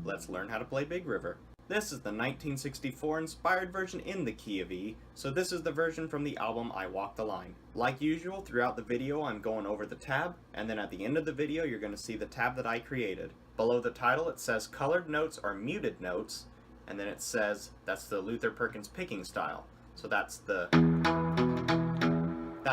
Let's learn how to play Big River. This is the 1964 inspired version in the key of E, so this is the version from the album I Walk the Line. Like usual, throughout the video I'm going over the tab, and then at the end of the video you're going to see the tab that I created. Below the title it says colored notes are muted notes, and then it says that's the Luther Perkins picking style. So that's that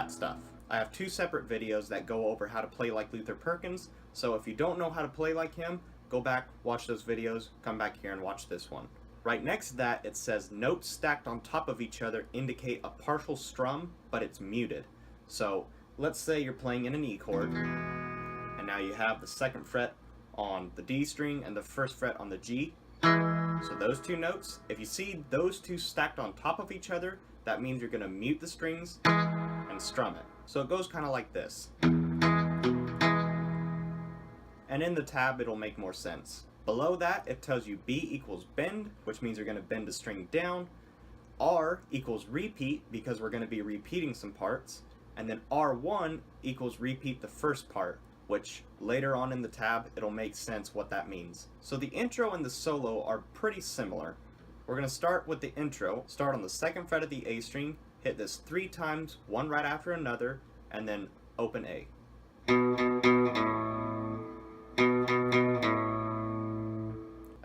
stuff. I have two separate videos that go over how to play like Luther Perkins, so if you don't know how to play like him, go back, watch those videos, come back here and watch this one. Right next to that it says notes stacked on top of each other indicate a partial strum, but it's muted. So let's say you're playing in an E chord, and now you have the second fret on the D string and the first fret on the G. So those two notes, if you see those two stacked on top of each other, that means you're going to mute the strings and strum it. So it goes kind of like this. And in the tab it'll make more sense. Below that it tells you B equals bend, which means you're going to bend the string down. R equals repeat, because we're going to be repeating some parts. And then R1 equals repeat the first part, which later on in the tab it'll make sense what that means. So the intro and the solo are pretty similar. We're going to start with the intro, start on the second fret of the A string, hit this 3 times, one right after another, and then open A.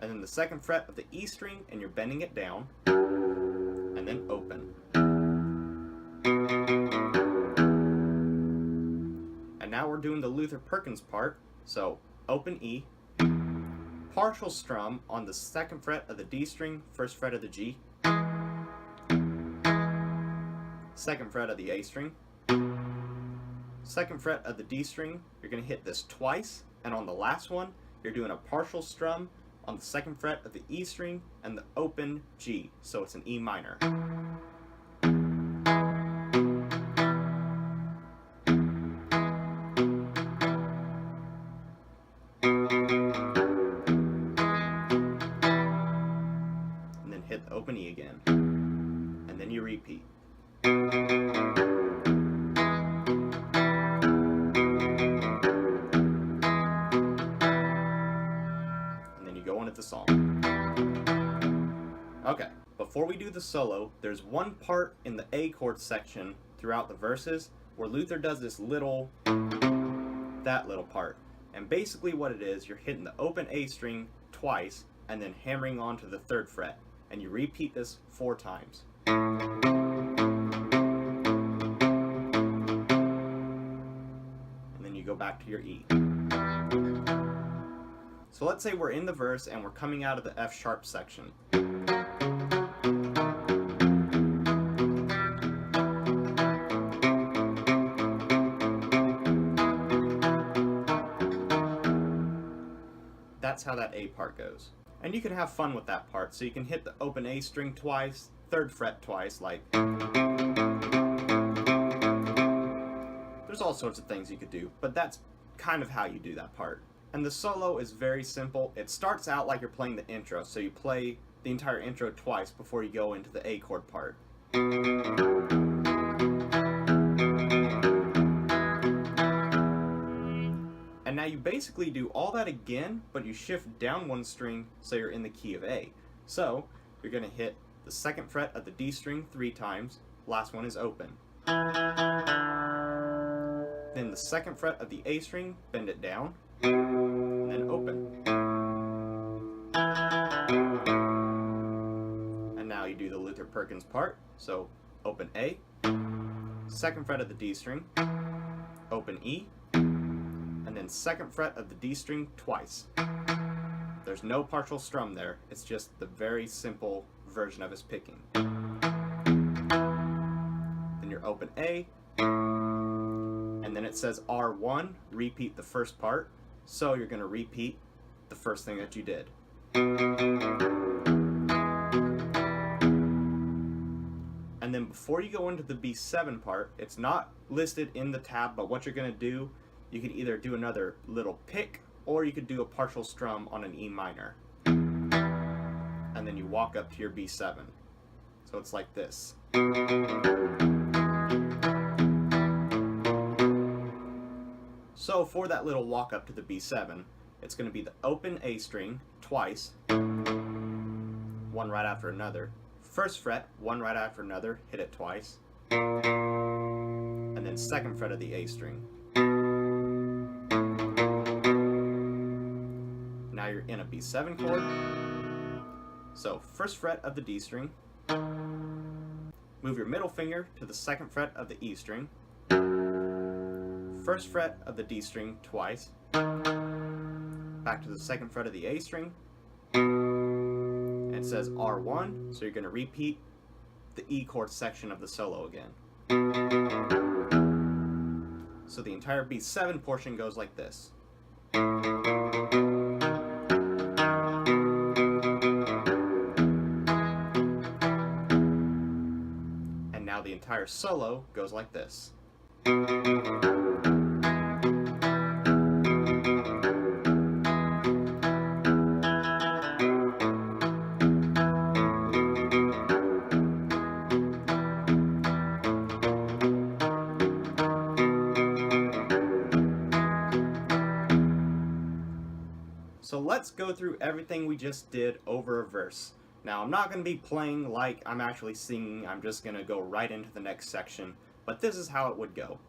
And then the second fret of the E string, and you're bending it down, and then open. And now we're doing the Luther Perkins part, so open E, partial strum on the second fret of the D string, first fret of the G, second fret of the A string, second fret of the D string, you're going to hit this twice, and on the last one, you're doing a partial strum on the second fret of the E string and the open G, so it's an E minor. And then hit the open E again, and then you repeat. The song. Okay, before we do the solo, there's one part in the A chord section throughout the verses where Luther does that little part. And basically what it is, you're hitting the open A string twice and then hammering onto the third fret. And you repeat this 4 times. And then you go back to your E. So let's say we're in the verse and we're coming out of the F sharp section. That's how that A part goes. And you can have fun with that part, so you can hit the open A string twice, third fret twice, like. There's all sorts of things you could do, but that's kind of how you do that part. And the solo is very simple. It starts out like you're playing the intro, so you play the entire intro twice before you go into the A chord part. And now you basically do all that again, but you shift down one string so you're in the key of A. So you're going to hit the second fret of the D string 3 times, last one is open. Then the second fret of the A string, bend it down, and then open. And now you do the Luther Perkins part, so open A, second fret of the D string, open E, and then second fret of the D string twice. There's no partial strum there, it's just the very simple version of his picking. Then you're open A, and then it says R1, repeat the first part. So you're going to repeat the first thing that you did. And then before you go into the B7 part, it's not listed in the tab, but what you're going to do, you could either do another little pick, or you could do a partial strum on an E minor. And then you walk up to your B7. So it's like this. So for that little walk up to the B7, it's going to be the open A string twice, one right after another. First fret, one right after another, hit it twice. And then second fret of the A string. Now you're in a B7 chord. So first fret of the D string. Move your middle finger to the second fret of the E string. First fret of the D string twice. Back to the second fret of the A string. And it says R1, so you're going to repeat the E chord section of the solo again. So the entire B7 portion goes like this. And now the entire solo goes like this. So let's go through everything we just did over a verse. Now I'm not going to be playing like I'm actually singing, I'm just going to go right into the next section, but this is how it would go.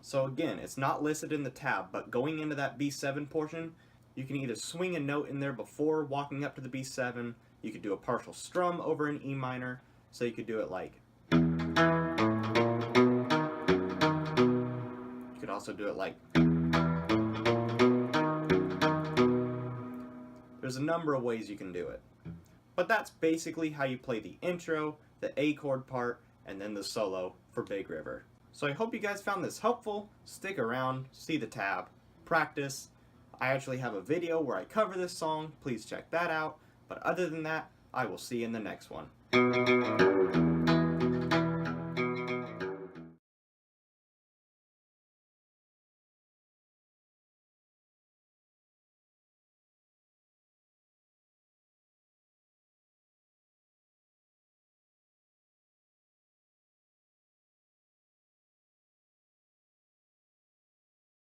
So again, it's not listed in the tab, but going into that B7 portion, you can either swing a note in there before walking up to the B7, you could do a partial strum over an E minor, so you could do it like. You could also do it like. There's a number of ways you can do it. But that's basically how you play the intro, the A chord part, and then the solo for Big River. So I hope you guys found this helpful. Stick around, see the tab, practice. I actually have a video where I cover this song. Please check that out. But other than that, I will see you in the next one.